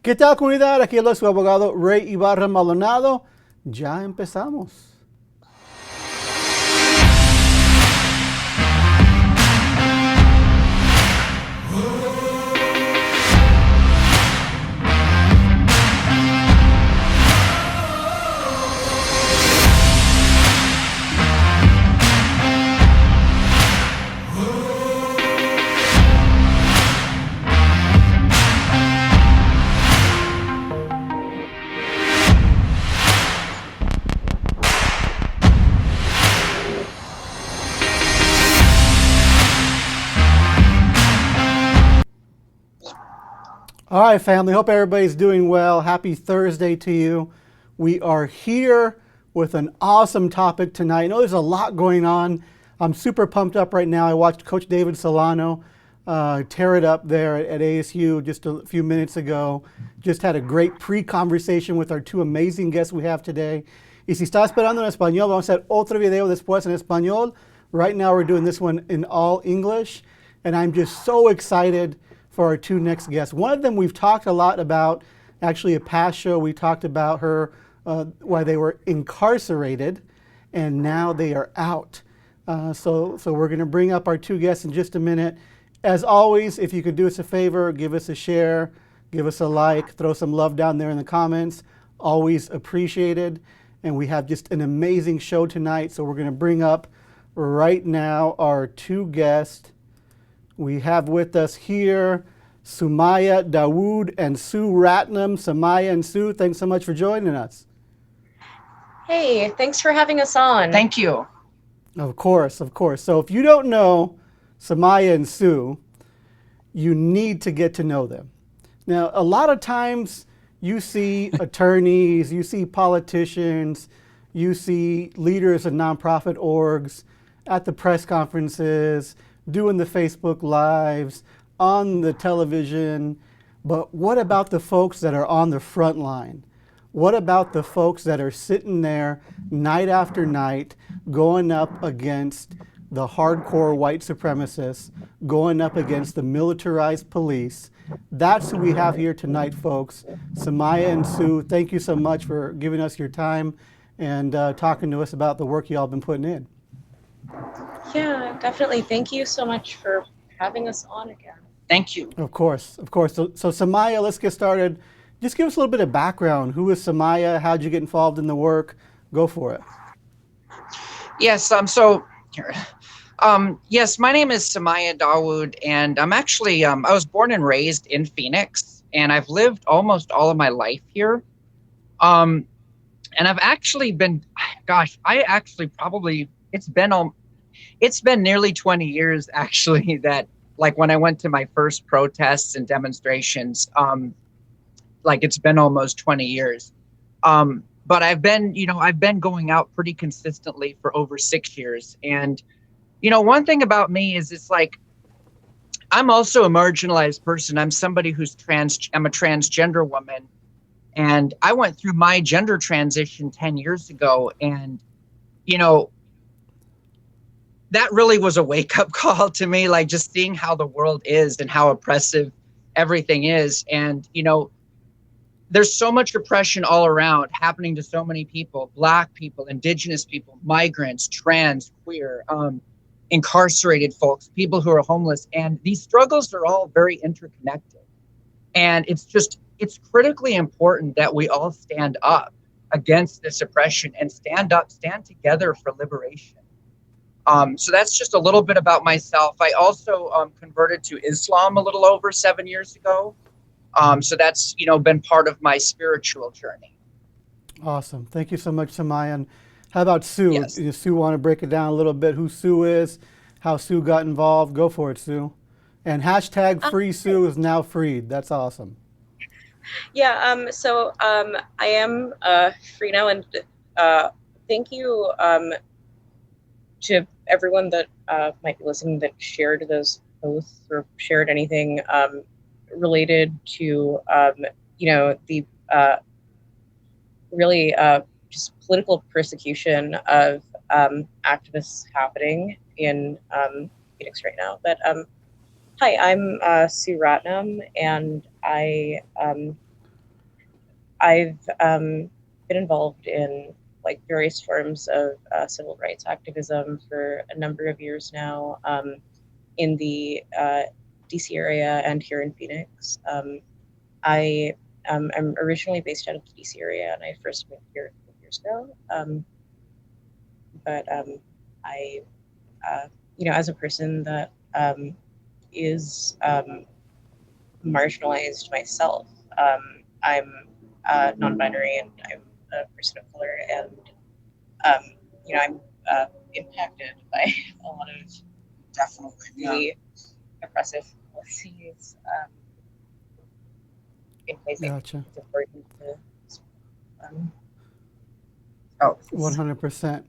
¿Qué tal, comunidad? Aquí es su abogado Rey Ibarra Maldonado. Ya empezamos. All right, family. Hope everybody's doing well. Happy Thursday to you. We are here with an awesome topic tonight. I know there's a lot going on. I'm super pumped up right now. I watched Coach David Solano tear it up there at ASU just a few minutes ago. Just had a great pre-conversation with our two amazing guests we have today. Y si está esperando en español, vamos a hacer otro video después en español. Right now we're doing this one in all English. And I'm just so excited for our two next guests. One of them we've talked a lot about, actually a past show, we talked about her, why they were incarcerated, and now they are out. So we're gonna bring up our two guests in just a minute. As always, if you could do us a favor, give us a share, give us a like, throw some love down there in the comments. Always appreciated. And we have just an amazing show tonight. So we're gonna bring up right now our two guests. We have with us here Sumaya Dawood and Sue Ratnam. Samaya and Sue, thanks so much for joining us. Hey, thanks for having us on. Thank you. Of course, of course. So if you don't know Samaya and Sue, you need to get to know them. Now, a lot of times you see attorneys, you see politicians, you see leaders of nonprofit orgs at the press conferences, doing the Facebook Lives, on the television. But what about the folks that are on the front line? What about the folks that are sitting there night after night going up against the hardcore white supremacists, going up against the militarized police? That's who we have here tonight, folks. Samaya and Sue, thank you so much for giving us your time and talking to us about the work y'all been putting in. Yeah, definitely. Thank you so much for having us on again. Thank you. Of course, of course. So Samaya, let's get started. Just give us a little bit of background. Who is Samaya? How'd you get involved in the work? Go for it. Yes, yes, my name is Samaya Dawood, and I'm actually, I was born and raised in Phoenix, and I've lived almost all of my life here. And I've actually been, gosh, it's been nearly 20 years actually that, like, when I went to my first protests and demonstrations, like, it's been almost 20 years. But I've been going out pretty consistently for over 6 years. And, one thing about me is it's like, I'm also a marginalized person. I'm somebody I'm a transgender woman. And I went through my gender transition 10 years ago. And, that really was a wake-up call to me, like, just seeing how the world is and how oppressive everything is. And, there's so much oppression all around happening to so many people: Black people, Indigenous people, migrants, trans, queer, incarcerated folks, people who are homeless. And these struggles are all very interconnected. And it's critically important that we all stand up against this oppression and stand together for liberation. So that's just a little bit about myself. I also converted to Islam a little over 7 years ago. So that's, been part of my spiritual journey. Awesome. Thank you so much, Samaya. And how about Sue? Yes. Does Sue want to break it down a little bit, who Sue is, how Sue got involved? Go for it, Sue. And hashtag free Sue is now freed. That's awesome. Yeah, so I am free now, and thank you to everyone that might be listening that shared those posts or shared anything related to the really just political persecution of activists happening in Phoenix right now. But hi, I'm Sue Ratnam, and I I've been involved in like various forms of civil rights activism for a number of years now, in the DC area and here in Phoenix. I'm originally based out of the DC area, and I first moved here a couple years ago. But I, as a person that is marginalized myself, I'm non-binary and I'm a person of color, and I'm impacted by a lot of Definitely. the oppressive policies in place. Gotcha. It's important to. Um, 100%.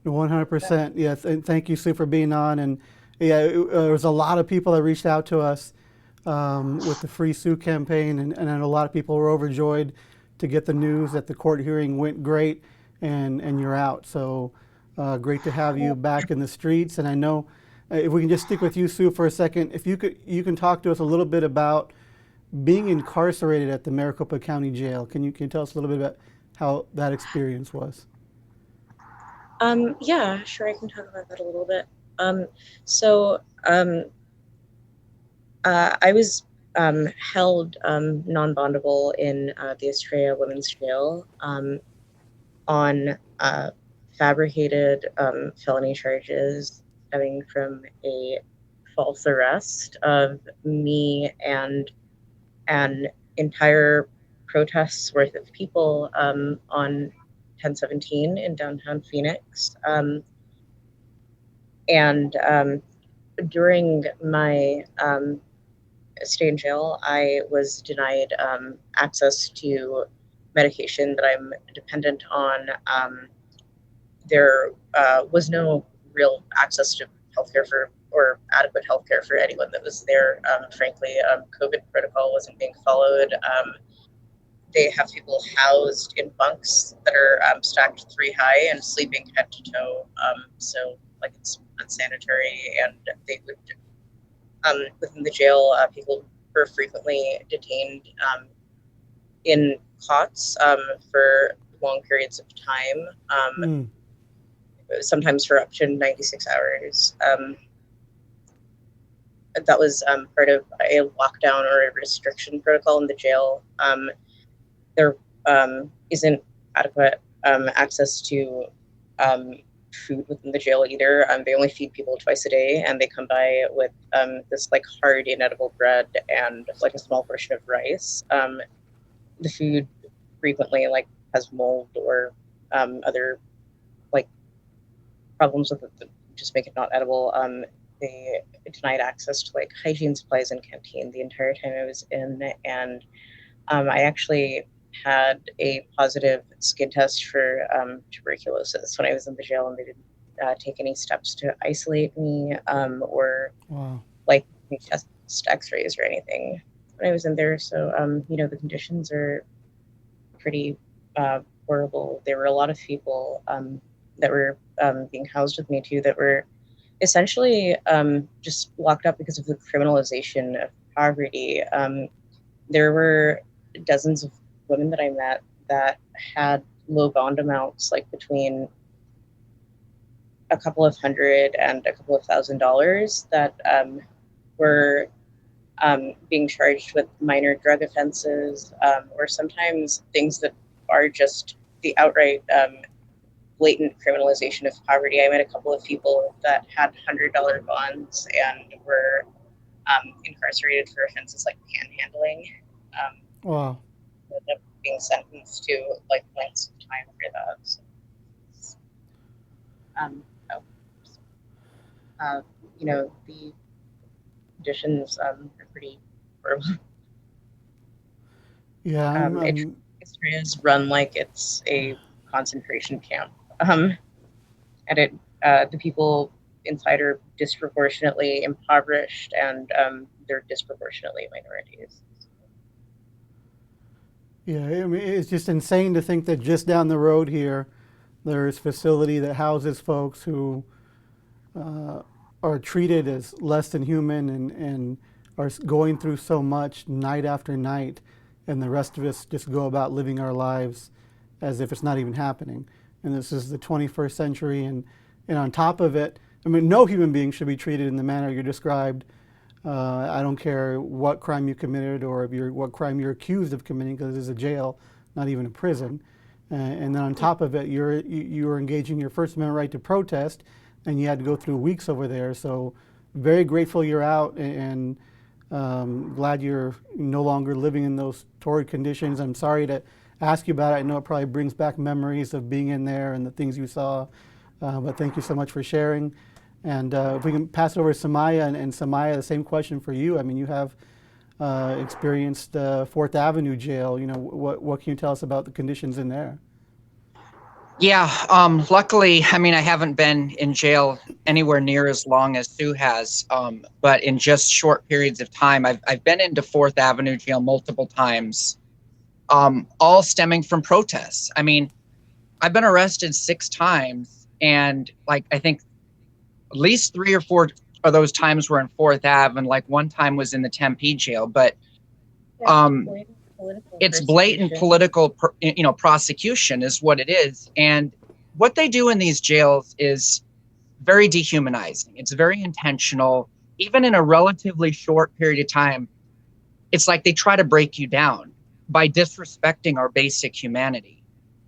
100%. Yes. And thank you, Sue, for being on. And yeah, there was a lot of people that reached out to us with the Free Sue campaign. And a lot of people were overjoyed to get the news that the court hearing went great and you're out. So great to have you back in the streets. And I know if we can just stick with you, Sue, for a second, if you can talk to us a little bit about being incarcerated at the Maricopa County Jail. Can you tell us a little bit about how that experience was? Yeah, sure, I can talk about that a little bit. So I was held non-bondable in the Estrella Women's Jail on fabricated felony charges stemming from a false arrest of me and an entire protest's worth of people on 1017 in downtown Phoenix. And during my stay in jail, I was denied access to medication that I'm dependent on. There was no real access to healthcare or adequate healthcare for anyone that was there. Frankly, COVID protocol wasn't being followed. They have people housed in bunks that are stacked 3 high and sleeping head to toe. So like it's unsanitary, and they would within the jail, people were frequently detained in cots for long periods of time, sometimes for up to 96 hours. That was part of a lockdown or a restriction protocol in the jail. There isn't adequate access to food within the jail either. They only feed people twice a day, and they come by with this like hard inedible bread and like a small portion of rice. The food frequently like has mold or other like problems with it that just make it not edible. They denied access to like hygiene supplies and canteen the entire time I was in, and I actually had a positive skin test for tuberculosis when I was in the jail, and they didn't take any steps to isolate me or like test x-rays or anything when I was in there. So the conditions are pretty horrible. There were a lot of people that were being housed with me too that were essentially just locked up because of the criminalization of poverty. There were dozens of women that I met that had low bond amounts, like between a couple of $100 and a couple of $1,000, that were being charged with minor drug offenses, or sometimes things that are just the outright blatant criminalization of poverty. I met a couple of people that had $100 bonds and were incarcerated for offenses like panhandling. Wow. Ended up being sentenced to like lengths of time for that. So, the conditions are pretty horrible. Yeah. History is run like it's a concentration camp, and it the people inside are disproportionately impoverished, and they're disproportionately minorities. Yeah, I mean, it's just insane to think that just down the road here, there's a facility that houses folks who are treated as less than human and are going through so much night after night. and the rest of us just go about living our lives as if it's not even happening. And this is the 21st century, and on top of it, I mean, no human being should be treated in the manner you described. I don't care what crime you committed or what crime you're accused of committing, because it's a jail, not even a prison. And then on top of it, you were engaging your First Amendment right to protest, and you had to go through weeks over there. So very grateful you're out, and glad you're no longer living in those torrid conditions. I'm sorry to ask you about it. I know it probably brings back memories of being in there and the things you saw, but thank you so much for sharing. And if we can pass it over to Samaya, and Samaya, the same question for you. I mean, you have experienced Fourth Avenue jail. You know, what can you tell us about the conditions in there? Yeah, luckily, I mean, I haven't been in jail anywhere near as long as Sue has, but in just short periods of time, I've been into Fourth Avenue jail multiple times, all stemming from protests. I mean, I've been arrested 6 times, and like I think at least 3 or 4 of those times were in Fourth Ave, and like one time was in the Tempe jail. But it's blatant political, prosecution is what it is. And what they do in these jails is very dehumanizing. It's very intentional. Even in a relatively short period of time, it's like they try to break you down by disrespecting our basic humanity.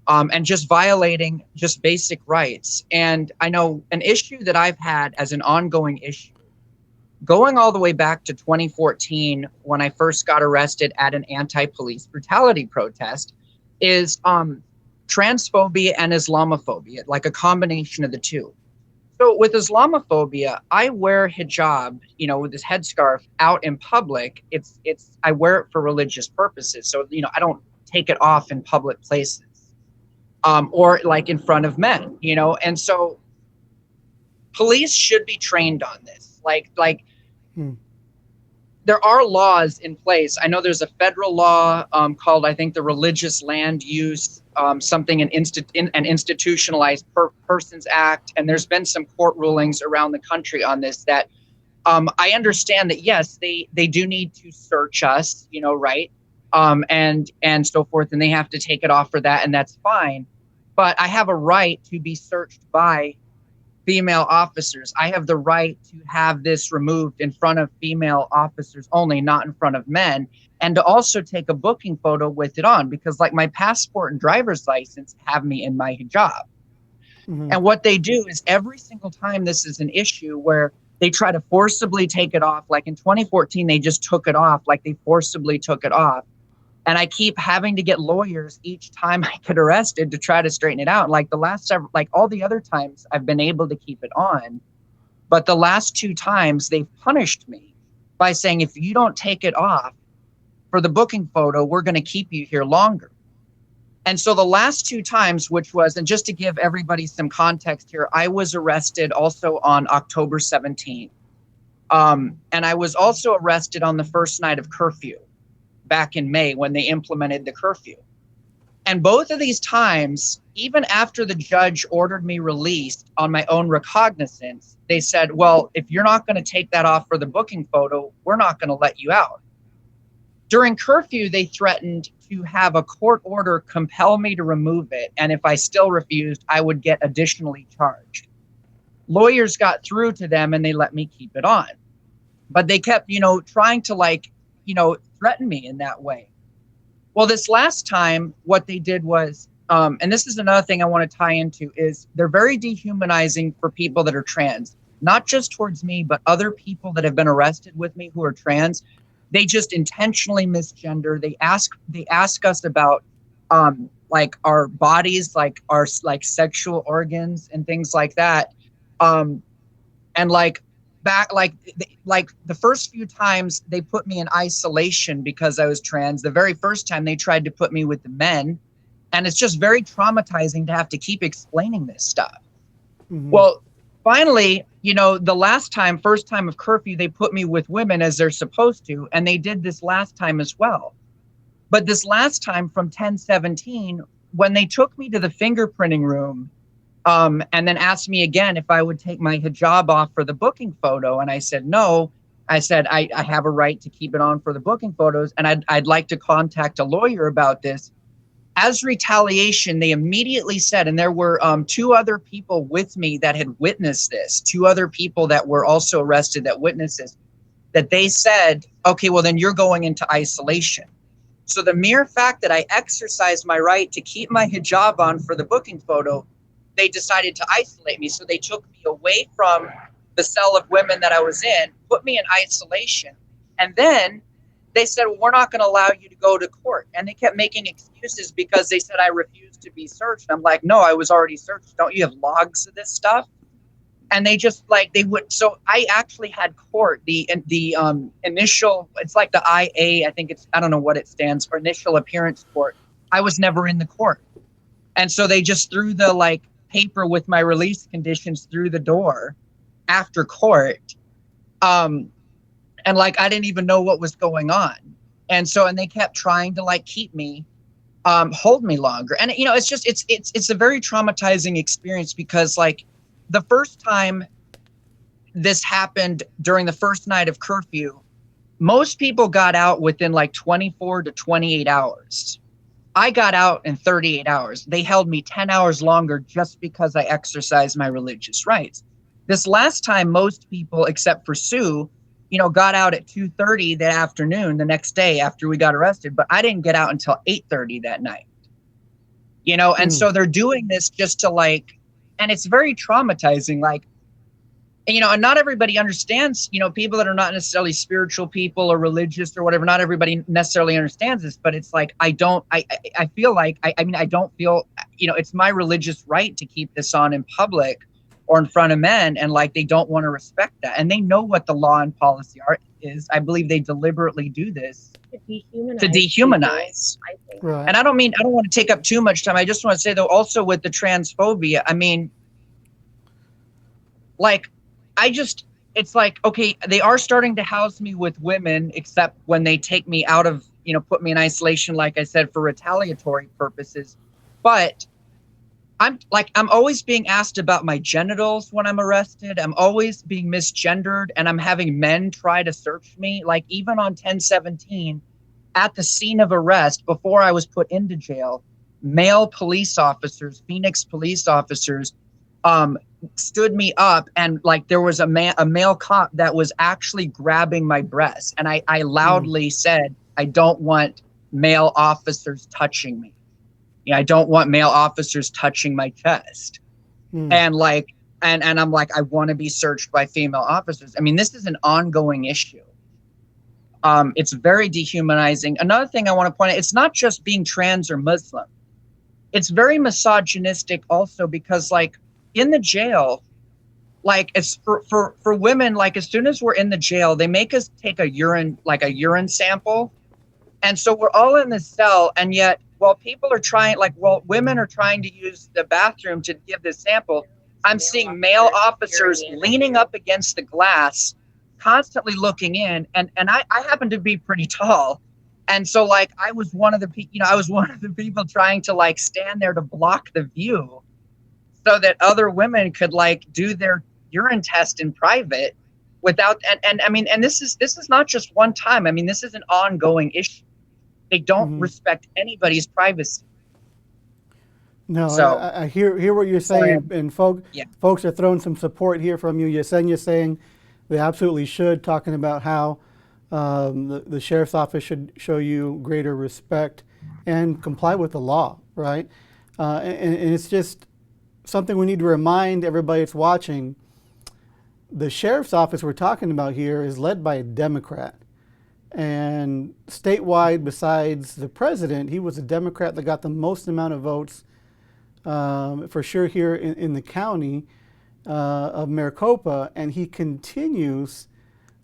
And just violating just basic rights. And I know an issue that I've had as an ongoing issue, going all the way back to 2014, when I first got arrested at an anti-police brutality protest, is transphobia and Islamophobia, like a combination of the two. So with Islamophobia, I wear hijab, with this headscarf out in public. I wear it for religious purposes. So, I don't take it off in public places. Or like in front of men, and so police should be trained on this. There are laws in place. I know there's a federal law called, I think, the Religious Land Use, something an Institutionalized Persons Act, and there's been some court rulings around the country on this that I understand that, yes, they do need to search us, right? And so forth, and they have to take it off for that, and that's fine. But I have a right to be searched by female officers. I have the right to have this removed in front of female officers only, not in front of men, and to also take a booking photo with it on, because like my passport and driver's license have me in my hijab. Mm-hmm. And what they do is every single time this is an issue where they try to forcibly take it off, like in 2014, they just took it off, like they forcibly took it off. And I keep having to get lawyers each time I get arrested to try to straighten it out. Like the last several, like all the other times I've been able to keep it on. But the last 2 times they've punished me by saying, if you don't take it off for the booking photo, we're going to keep you here longer. And so the last 2 times, which was, and just to give everybody some context here, I was arrested also on October 17th. And I was also arrested on the first night of curfew back in May when they implemented the curfew. And both of these times, even after the judge ordered me released on my own recognizance, they said, well, if you're not going to take that off for the booking photo, we're not going to let you out. During curfew, they threatened to have a court order compel me to remove it. And if I still refused, I would get additionally charged. Lawyers got through to them and they let me keep it on. But they kept, trying to threaten me in that way. Well, this last time, what they did was, and this is another thing I want to tie into, is they're very dehumanizing for people that are trans, not just towards me, but other people that have been arrested with me who are trans. They just intentionally misgender. They ask us about like our bodies, like our sexual organs and things like that. And like the first few times they put me in isolation because I was trans. The very first time they tried to put me with the men, and it's just very traumatizing to have to keep explaining this stuff. Mm-hmm. Well, finally, the first time of curfew, they put me with women as they're supposed to, and they did this last time as well. But this last time from 10/17, when they took me to the fingerprinting room, and then asked me again if I would take my hijab off for the booking photo. And I said no. I said, I have a right to keep it on for the booking photos, and I'd like to contact a lawyer about this. As retaliation, they immediately said, and there were 2 other people with me that had witnessed this, 2 other people that were also arrested that witnessed this, that they said, okay, well, then you're going into isolation. So the mere fact that I exercised my right to keep my hijab on for the booking photo, they decided to isolate me. So they took me away from the cell of women that I was in, put me in isolation, and then they said, well, we're not going to allow you to go to court. And they kept making excuses because they said I refused to be searched. I'm like, no, I was already searched. Don't you have logs of this stuff? And they just like, they would. So I actually had court, the initial, it's like the IA, I think it's, I don't know what it stands for, initial appearance court. I was never in the court. And so they just threw the like paper with my release conditions through the door after court. And like, I didn't even know what was going on. And so, and they kept trying to like keep me, hold me longer. And, you know, it's just, it's a very traumatizing experience because like the first time this happened during the first night of curfew, most people got out within like 24 to 28 hours. I got out in 38 hours. They held me 10 hours longer just because I exercised my religious rights. This last time, most people, except for Sue, you know, got out at 2:30 that afternoon, the next day after we got arrested, but I didn't get out until 8:30 that night, you know? And so they're doing this just to like, and it's very traumatizing. Like, you know, and not everybody understands, you know, people that are not necessarily spiritual people or religious or whatever, not everybody necessarily understands this, but it's like, I feel like, I mean, I don't feel, you know, it's my religious right to keep this on in public or in front of men, and like they don't want to respect that, and they know what the law and policy is. I believe they deliberately do this to dehumanize. I think. Right. And I don't want to take up too much time. I just want to say though, also with the transphobia, I mean, like, it's like, okay, they are starting to house me with women, except when they take me out of, you know, put me in isolation, like I said, for retaliatory purposes. But I'm always being asked about my genitals when I'm arrested. I'm always being misgendered, and I'm having men try to search me. Like even on 10/17, at the scene of arrest, before I was put into jail, male police officers, Phoenix police officers, stood me up, and like there was a male cop that was actually grabbing my breasts, and I loudly said, I don't want male officers touching me. Yeah, I don't want male officers touching my chest. And like, and I'm like, I want to be searched by female officers. I mean, this is an ongoing issue. It's very dehumanizing. Another thing I want to point out, it's not just being trans or Muslim. It's very misogynistic also, because like in the jail, like it's for women, like as soon as we're in the jail, they make us take a urine sample. And so we're all in this cell, and yet while women are trying to use the bathroom to give this sample, I'm seeing male officers leaning up against the glass, constantly looking in, and I happen to be pretty tall. And so like I was one of the people trying to like stand there to block the view so that other women could like do their urine test in private without, and I mean, and this is not just one time. I mean, this is an ongoing issue. They don't respect anybody's privacy. No, so, I hear what you're saying, and folks are throwing some support here from you. Yesenia's saying they absolutely should, talking about how the sheriff's office should show you greater respect and comply with the law, right? And it's just something we need to remind everybody that's watching. The sheriff's office we're talking about here is led by a Democrat. And statewide, besides the president, he was a Democrat that got the most amount of votes for sure here in the county of Maricopa. And he continues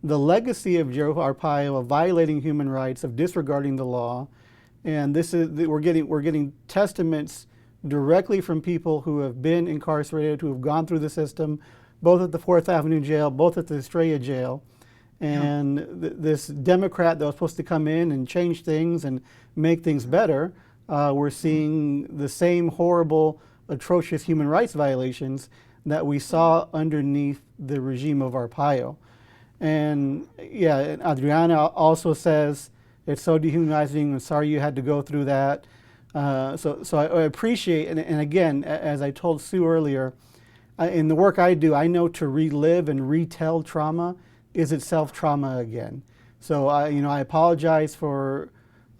the legacy of Joe Arpaio of violating human rights, of disregarding the law. And this is we're getting testaments directly from people who have been incarcerated, who have gone through the system, both at the 4th Avenue jail, both at the Estrella jail. And this Democrat that was supposed to come in and change things and make things better, we're seeing the same horrible, atrocious human rights violations that we saw underneath the regime of Arpaio. And yeah, and Adriana also says it's so dehumanizing. I'm sorry you had to go through that. So I appreciate, and again, as I told Sue earlier, in the work I do, I know to relive and retell trauma is itself trauma again. So I apologize for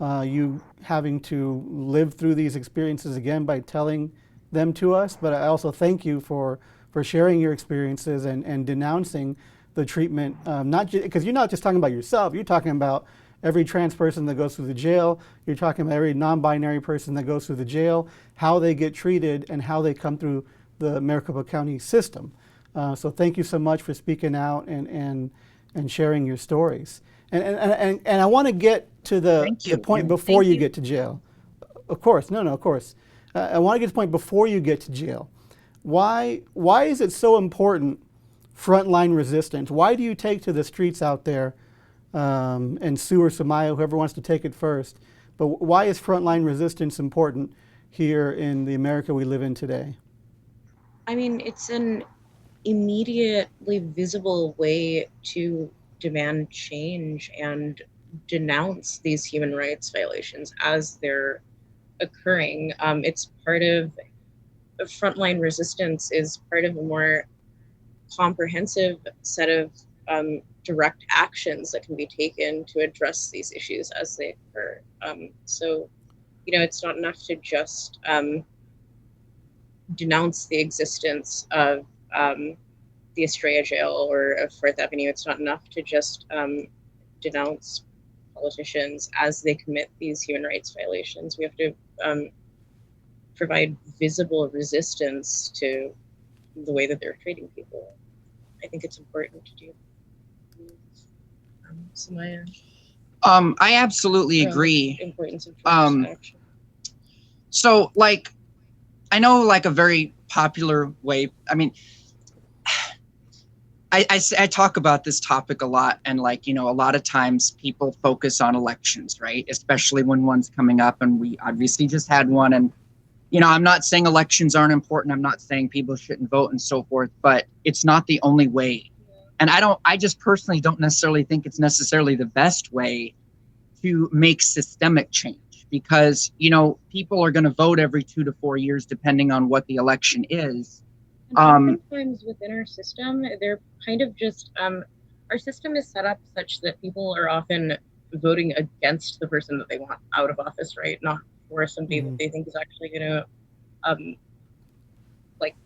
you having to live through these experiences again by telling them to us, but I also thank you for sharing your experiences and denouncing the treatment, not because you're not just talking about yourself, you're talking about every trans person that goes through the jail, you're talking about every non-binary person that goes through the jail, how they get treated and how they come through the Maricopa County system. So thank you so much for speaking out and sharing your stories. And I want to get to the point before you get to jail. Of course, of course. I want to get to the point before you get to jail. Why is it so important, frontline resistance? Why do you take to the streets out there, and Sue or Sumaya, whoever wants to take it first, but why is frontline resistance important here in the America we live in today? I mean, it's an immediately visible way to demand change and denounce these human rights violations as they're occurring. It's part of frontline resistance is part of a more comprehensive set of direct actions that can be taken to address these issues as they occur. So, it's not enough to just denounce the existence of the Estrella jail or of Fourth Avenue. It's not enough to just denounce politicians as they commit these human rights violations. We have to provide visible resistance to the way that they're treating people. I think it's important to do. Samaya. I absolutely agree. Importance of action. So, I know, a very popular way. I mean, I talk about this topic a lot, and a lot of times people focus on elections, right? Especially when one's coming up, and we obviously just had one. And I'm not saying elections aren't important. I'm not saying people shouldn't vote and so forth, but it's not the only way. And I just personally don't necessarily think it's necessarily the best way to make systemic change, because, people are going to vote every 2 to 4 years, depending on what the election is. And sometimes within our system, they're kind of just, our system is set up such that people are often voting against the person that they want out of office, right? Not for somebody that they think is actually going to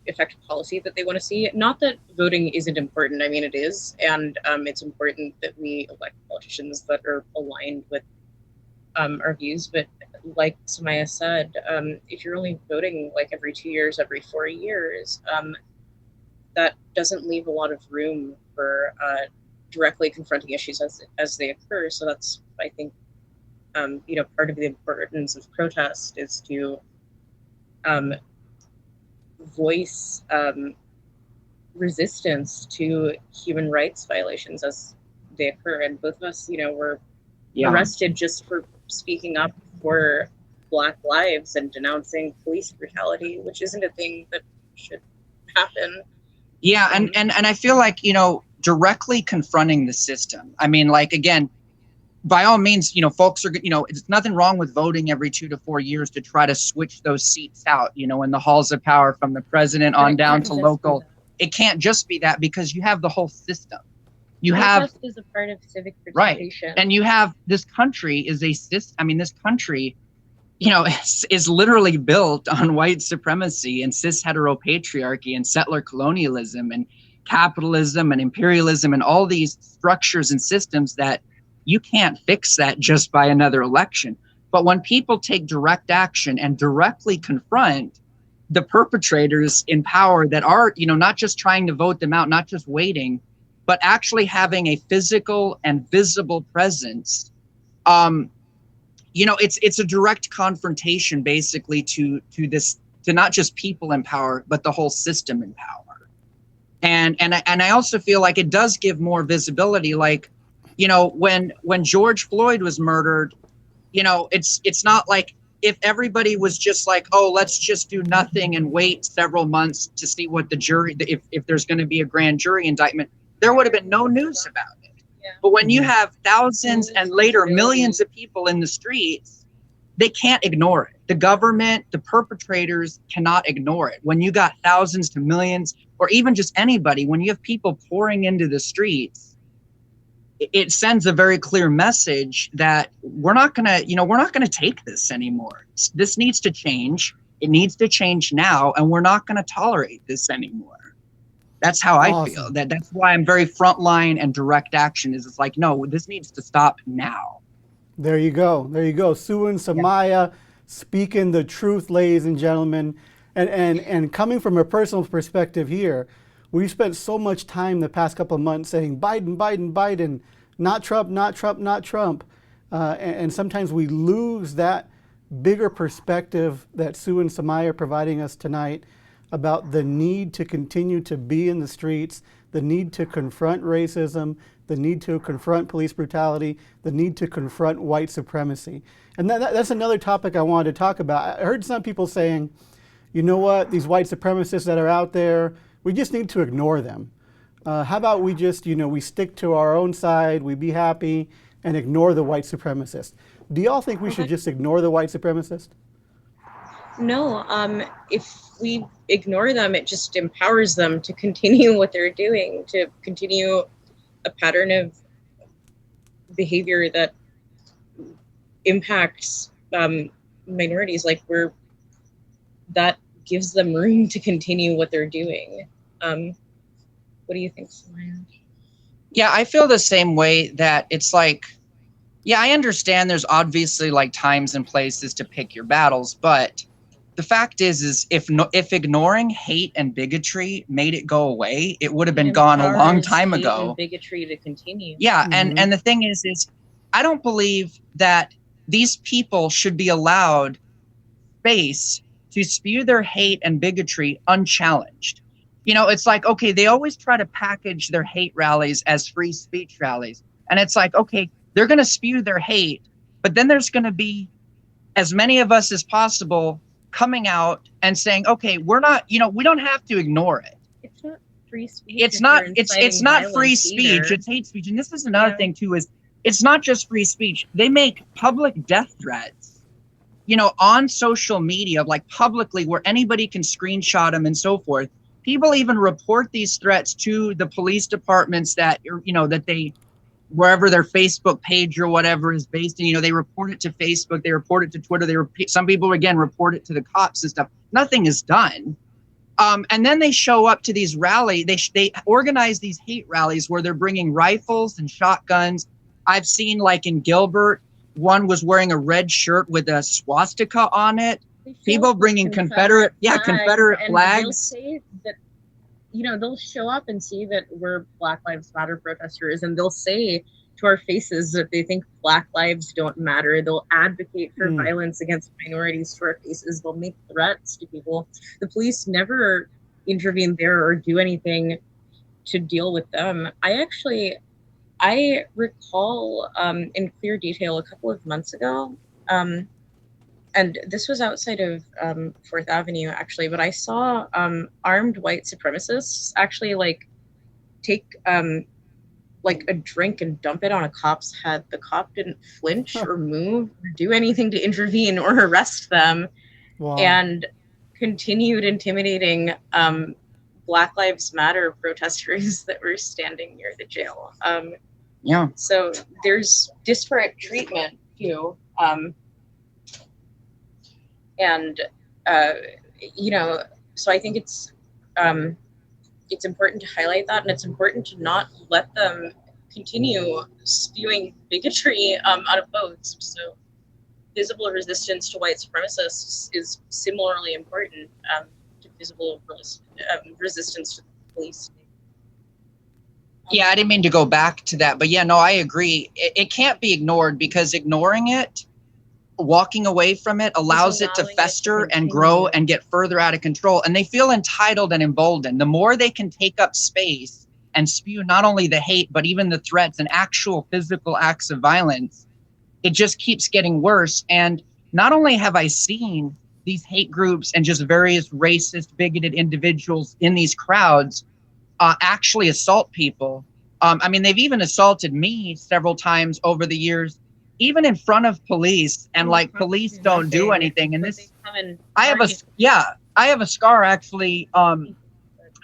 affect policy that they want to see. Not that voting isn't important. I mean, it is. And it's important that we elect politicians that are aligned with our views. But like Sumaya said, if you're only voting every 2 years, every 4 years, that doesn't leave a lot of room for directly confronting issues as they occur. So that's, I think, part of the importance of protest is to voice resistance to human rights violations as they occur. And both of us, were arrested just for speaking up for Black lives and denouncing police brutality, which isn't a thing that should happen. Yeah, and I feel directly confronting the system. I mean, again, by all means, folks are, it's nothing wrong with voting every 2 to 4 years to try to switch those seats out, in the halls of power from the president on down to local. It can't just be that, because you have the whole system. You have is a part of civic participation. Right, and you have this country is a system. I mean, this country, is literally built on white supremacy and cis heteropatriarchy and settler colonialism and capitalism and imperialism and all these structures and systems that you can't fix that just by another election. But when people take direct action and directly confront the perpetrators in power that are, not just trying to vote them out, not just waiting, but actually having a physical and visible presence, it's a direct confrontation basically to not just people in power, but the whole system in power. And I also feel like it does give more visibility. When George Floyd was murdered, it's not like if everybody was just oh, let's just do nothing and wait several months to see what the jury, if there's going to be a grand jury indictment, there would have been no news about it. But when you have thousands and later millions of people in the streets, they can't ignore it. The government, the perpetrators cannot ignore it. When you got thousands to millions, or even just anybody, when you have people pouring into the streets, it sends a very clear message that we're not gonna take this anymore. This needs to change. It needs to change now, and we're not gonna tolerate this anymore. That's how I feel. That's why I'm very frontline and direct action. Is it's like, no, this needs to stop now. There you go. There you go. Sue and Samaya speaking the truth, ladies and gentlemen. And coming from a personal perspective here, we've spent so much time the past couple of months saying Biden, Biden, Biden, not Trump, not Trump, not Trump. And sometimes we lose that bigger perspective that Sue and Samaya are providing us tonight about the need to continue to be in the streets, the need to confront racism, the need to confront police brutality, the need to confront white supremacy. And that's another topic I wanted to talk about. I heard some people saying, you know what, these white supremacists that are out there, we just need to ignore them. How about we just, we stick to our own side, we be happy, and ignore the white supremacists? Do y'all think we should just ignore the white supremacists? No, if we ignore them, it just empowers them to continue what they're doing, to continue a pattern of behavior that impacts minorities. Like that gives them room to continue what they're doing. What do you think, Sumaya? Yeah, I feel the same way, that it's like, yeah, I understand there's obviously like times and places to pick your battles, but the fact is if ignoring hate and bigotry made it go away, it would have been gone a long time ago. Hate and bigotry to continue. Yeah, and the thing is I don't believe that these people should be allowed space to spew their hate and bigotry unchallenged. It's like, okay, they always try to package their hate rallies as free speech rallies. And it's like, okay, they're going to spew their hate, but then there's going to be as many of us as possible coming out and saying, okay, we're not, we don't have to ignore it. It's not free speech. It's not free speech. It's hate speech. And this is another thing too, is it's not just free speech. They make public death threats, on social media, like publicly, where anybody can screenshot them and so forth. People even report these threats to the police departments that they, wherever their Facebook page or whatever is based in, they report it to Facebook, they report it to Twitter, some people again report it to the cops and stuff. Nothing is done. And then they show up to these rallies. They organize these hate rallies where they're bringing rifles and shotguns. I've seen, like in Gilbert, one was wearing a red shirt with a swastika on it. People bringing Confederate flags. They'll say that, they'll show up and see that we're Black Lives Matter protesters, and they'll say to our faces that they think Black lives don't matter. They'll advocate for violence against minorities to our faces. They'll make threats to people. The police never intervene there or do anything to deal with them. I recall in clear detail a couple of months ago, and this was outside of 4th Avenue, actually, but I saw armed white supremacists actually take a drink and dump it on a cop's head. The cop didn't flinch or move or do anything to intervene or arrest them. Wow. And continued intimidating Black Lives Matter protesters that were standing near the jail. So there's disparate treatment too. So I think it's important to highlight that, and it's important to not let them continue spewing bigotry unopposed. So visible resistance to white supremacists is similarly important to visible resistance to the police. Yeah, I didn't mean to go back to that, but yeah, no, I agree. It can't be ignored, because ignoring it, walking away from it, allows it to fester and grow and get further out of control. And they feel entitled and emboldened. The more they can take up space and spew not only the hate, but even the threats and actual physical acts of violence, it just keeps getting worse. And not only have I seen these hate groups and just various racist, bigoted individuals in these crowds actually assault people, I mean, they've even assaulted me several times over the years, even in front of police, and like police don't do anything. And this, I have a scar actually on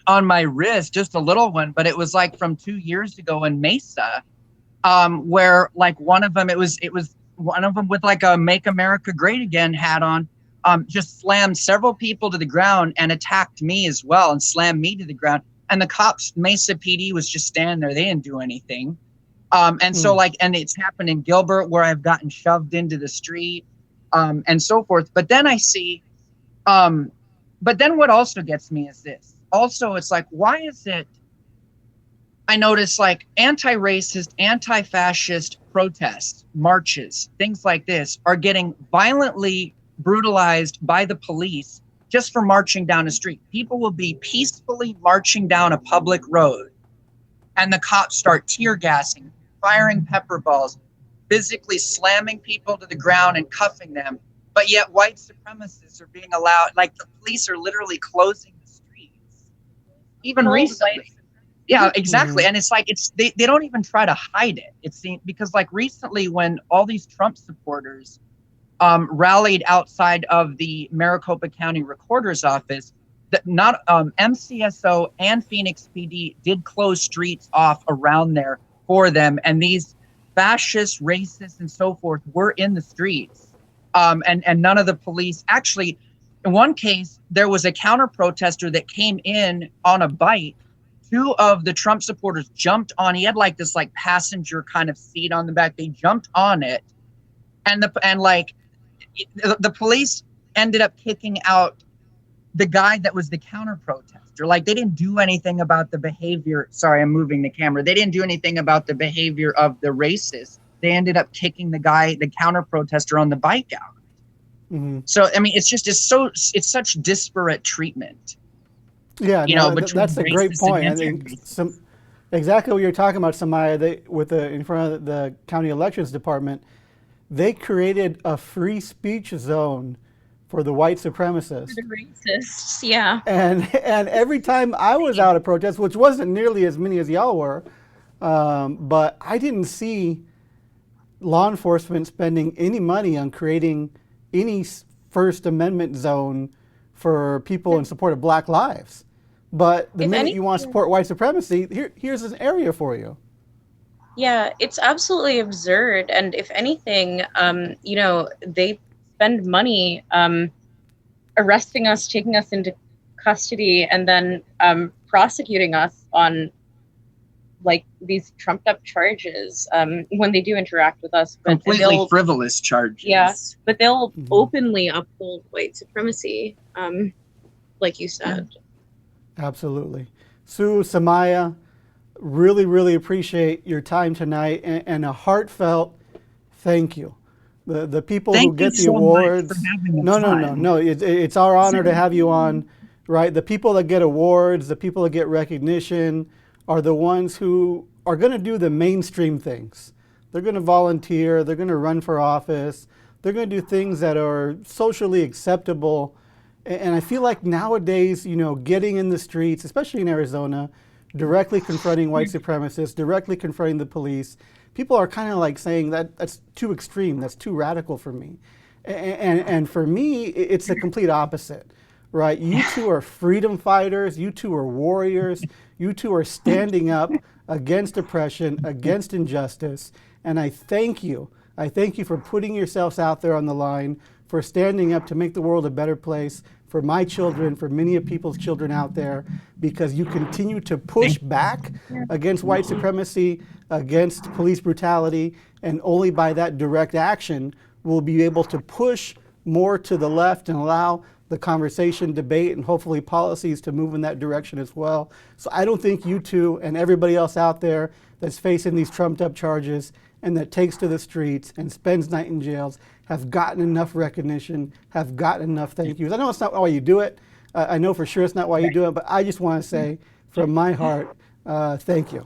my wrist, just a little one, but it was like from 2 years ago in Mesa, where like one of them, it was one of them with like a "Make America Great Again" hat on, just slammed several people to the ground and attacked me as well and slammed me to the ground. And the cops, Mesa PD, was just standing there. They didn't do anything. And so like, and it's happened in Gilbert where I've gotten shoved into the street, and so forth. But then I see, but then what also gets me is this. Also, it's like, why is it, I notice like anti-racist, anti-fascist protests, marches, things like this are getting violently brutalized by the police just for marching down a street. People will be peacefully marching down a public road and the cops start tear gassing, firing pepper balls, physically slamming people to the ground and cuffing them. But yet white supremacists are being allowed, like the police are literally closing the streets. Even recently. Yeah, exactly. And it's like, they don't even try to hide it. It seems, because like recently when all these Trump supporters rallied outside of the Maricopa County Recorder's Office, that not MCSO and Phoenix PD did close streets off around there for them. And these fascists, racists, and so forth were in the streets. And none of the police, actually, in one case, there was a counter protester that came in on a bike. Two of the Trump supporters jumped on. He had like this like passenger kind of seat on the back. They jumped on it, and the police ended up kicking out the guy that was the counter protester. Like they didn't do anything about the behavior. Sorry, I'm moving the camera. They didn't do anything about the behavior of the racist. They ended up kicking the guy, the counter protester, on the bike out. So I mean, it's such disparate treatment. Yeah, that's a great point. I think exactly what you're talking about, Sumaya. In front of the county elections department, they created a free speech zone for the white supremacists. For the racists, yeah. And every time I was out at protest, which wasn't nearly as many as y'all were, but I didn't see law enforcement spending any money on creating any First Amendment zone for people in support of Black lives. But the minute you want to support white supremacy, here's an area for you. Yeah, it's absolutely absurd. And if anything, they spend money arresting us, taking us into custody, and then prosecuting us on like these trumped up charges when they do interact with us. But completely frivolous charges. Yeah, but they'll openly uphold white supremacy, like you said. Absolutely. Sue, Samaya, really, really appreciate your time tonight and a heartfelt thank you. The people who get the awards. No. It's our honor to have you on, right? The people that get awards, the people that get recognition are the ones who are going to do the mainstream things. They're going to volunteer, they're going to run for office, they're going to do things that are socially acceptable. And I feel like nowadays, getting in the streets, especially in Arizona, directly confronting white supremacists, directly confronting the police, people are kind of like saying that's too extreme, that's too radical for me. And for me, it's the complete opposite, right? You two are freedom fighters, you two are warriors, you two are standing up against oppression, against injustice. And I thank you. I thank you for putting yourselves out there on the line, for standing up to make the world a better place for my children, for many of people's children out there, because you continue to push back against white supremacy, against police brutality, and only by that direct action will be able to push more to the left and allow the conversation, debate, and hopefully policies to move in that direction as well. So I don't think you two and everybody else out there that's facing these trumped up charges and that takes to the streets and spends night in jails have gotten enough recognition, have gotten enough thank yous. I know it's not why you do it. I know for sure it's not why you do it, but I just want to say from my heart, thank you.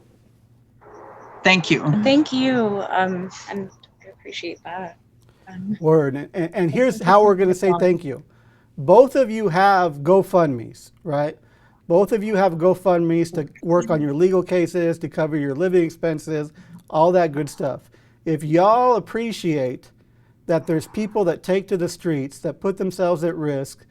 Thank you. Thank you. And I appreciate that. Word. And here's how we're going to say thank you. Both of you have GoFundMes, right? Both of you have GoFundMe's to work on your legal cases, to cover your living expenses, all that good stuff. If y'all appreciate that there's people that take to the streets, that put themselves at risk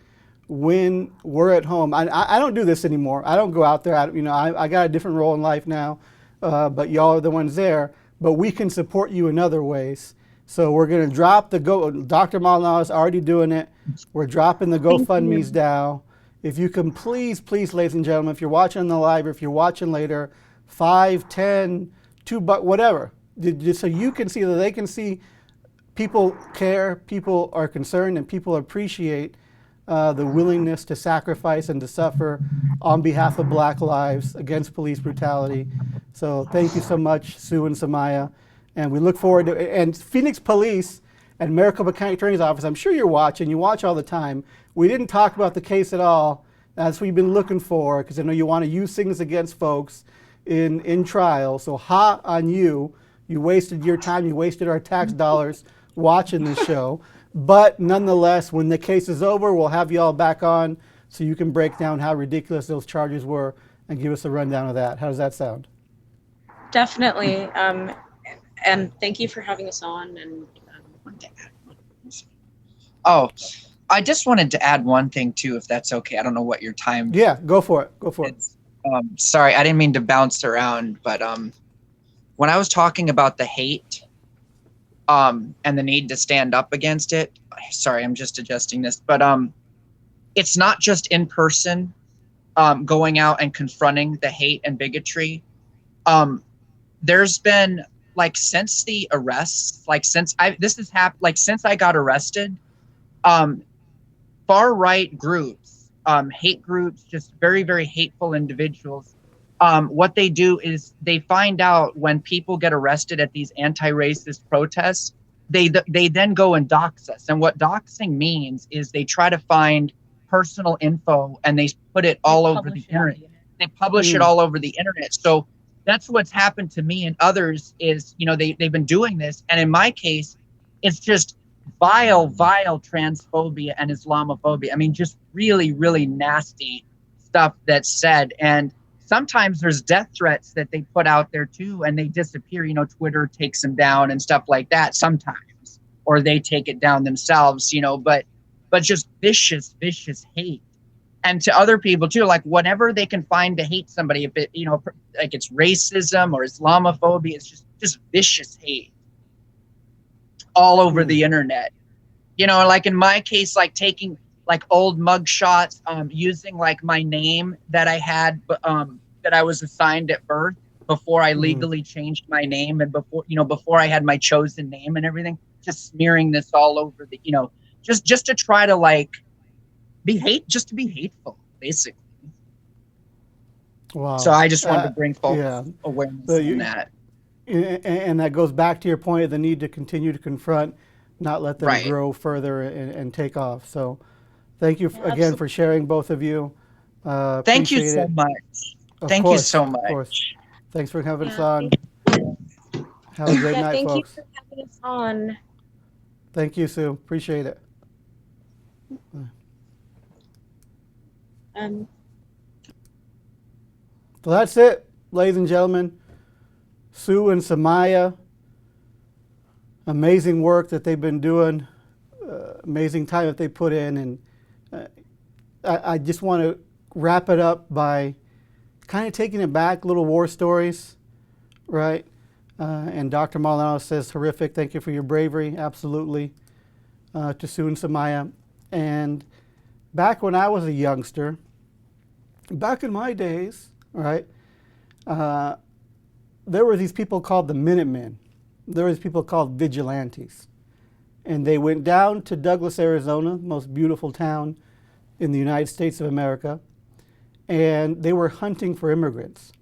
when we're at home. I don't do this anymore. I don't go out there. I got a different role in life now, but y'all are the ones there. But we can support you in other ways. So we're going to drop the Dr. Maldonado is already doing it. We're dropping the GoFundMe's down. If you can please, ladies and gentlemen, if you're watching the live or if you're watching later, 5, 10, $2, whatever, just so you can see, that they can see people care, people are concerned, and people appreciate the willingness to sacrifice and to suffer on behalf of Black lives against police brutality. So thank you so much, Sue and Samaya. And we look forward to, and Phoenix Police and Maricopa County Attorney's Office, I'm sure you're watching, you watch all the time. We didn't talk about the case at all. That's what we've been looking for, because I know you want to use things against folks in trial. So ha on you. You wasted your time, you wasted our tax dollars watching this show. But nonetheless, when the case is over, we'll have you all back on so you can break down how ridiculous those charges were and give us a rundown of that. How does that sound? Definitely. And thank you for having us on. And Oh, I just wanted to add one thing too, if that's okay. I don't know what your time. Yeah, go for it. Go for it. Sorry, I didn't mean to bounce around, but when I was talking about the hate and the need to stand up against it, sorry, I'm just adjusting this, but it's not just in person going out and confronting the hate and bigotry. There's been, like, since the arrests, like since I got arrested, far right groups, hate groups, just very, very hateful individuals. What they do is they find out when people get arrested at these anti-racist protests, they then go and dox us. And what doxing means is they try to find personal info and they put it all over the internet. They publish it all over the internet. So that's what's happened to me and others is, they've been doing this. And in my case, it's just vile transphobia and Islamophobia. I mean, just really, really nasty stuff that's said. And sometimes there's death threats that they put out there too, and they disappear. Twitter takes them down and stuff like that sometimes, or they take it down themselves, but just vicious hate. And to other people too, like whatever they can find to hate somebody, if it, like it's racism or Islamophobia, it's just vicious hate all over the internet. Like in my case, like taking like old mug shots, using like my name that I had, that I was assigned at birth before I legally changed my name, and before I had my chosen name and everything, just smearing this all over the, just to try to like be hateful, basically. Wow. So I just wanted to bring folks awareness on that. And that goes back to your point of the need to continue to confront, not let them grow further and take off. So thank you again for sharing, both of you. Thank you so much. Thank you so much. Of course. Thanks for having us on. Have a great night, folks. Thank you for having us on. Thank you, Sue. Appreciate it. So that's it, ladies and gentlemen. Sue and Samaya, amazing work that they've been doing, amazing time that they put in. And I just want to wrap it up by kind of taking it back, little war stories, right? And Dr. Maldonado says, horrific, thank you for your bravery, absolutely, to Sue and Samaya. And back when I was a youngster, back in my days, right, there were these people called the Minutemen. There were these people called vigilantes. And they went down to Douglas, Arizona, the most beautiful town in the United States of America, and they were hunting for immigrants.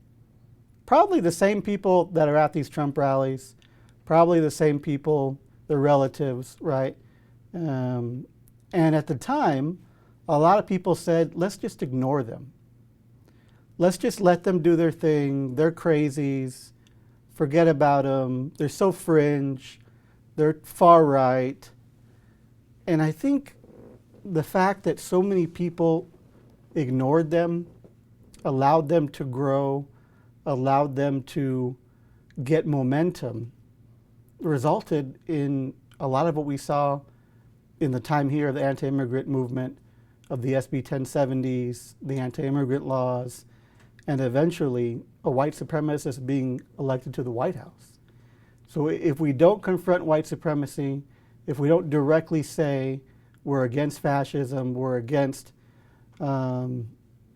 Probably the same people that are at these Trump rallies, probably the same people, their relatives, right? And at the time, a lot of people said, let's just ignore them. Let's just let them do their thing. They're crazies. Forget about them. They're so fringe. They're far right. And I think the fact that so many people ignored them allowed them to grow, allowed them to get momentum, resulted in a lot of what we saw in the time here of the anti-immigrant movement, of the SB 1070s, the anti-immigrant laws, and eventually a white supremacist being elected to the White House. So if we don't confront white supremacy, if we don't directly say we're against fascism, we're against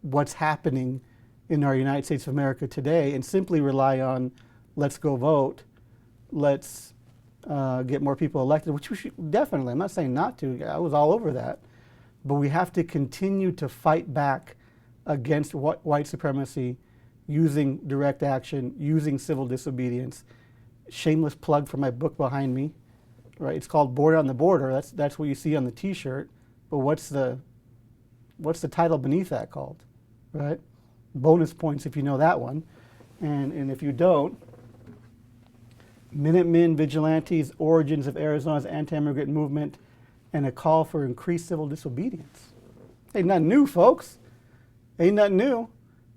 what's happening in our United States of America today, and simply rely on let's go vote, let's get more people elected, which we should definitely, I'm not saying not to, I was all over that, but we have to continue to fight back against white supremacy using direct action, using civil disobedience. Shameless plug for my book behind me, right? It's called Border on the Border. That's what you see on the T-shirt. But what's the title beneath that called, right? Bonus points if you know that one, and if you don't, Minutemen Vigilantes: Origins of Arizona's Anti-Immigrant Movement and a Call for Increased Civil Disobedience. Ain't nothing new, folks. Ain't nothing new.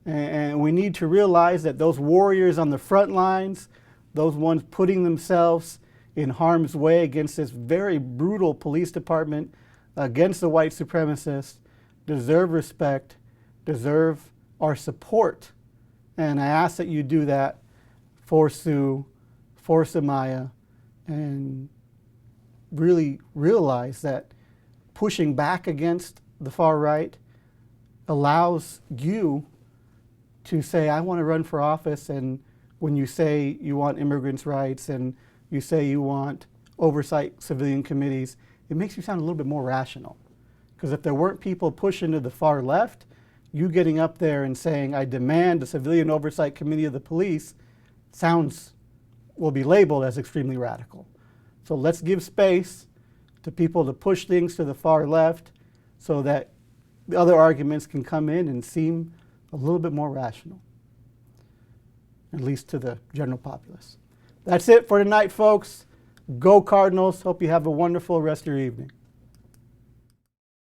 And we need to realize that those warriors on the front lines, those ones putting themselves in harm's way against this very brutal police department, against the white supremacists, deserve respect, deserve our support. And I ask that you do that for Sue, for Samaya, and really realize that pushing back against the far right allows you to say, I want to run for office, and when you say you want immigrants' rights and you say you want oversight civilian committees, it makes you sound a little bit more rational. Because if there weren't people pushing to the far left, you getting up there and saying, I demand a civilian oversight committee of the police, will be labeled as extremely radical. So let's give space to people to push things to the far left so that the other arguments can come in and seem a little bit more rational, at least to the general populace. That's it for tonight, folks. Go Cardinals. Hope you have a wonderful rest of your evening.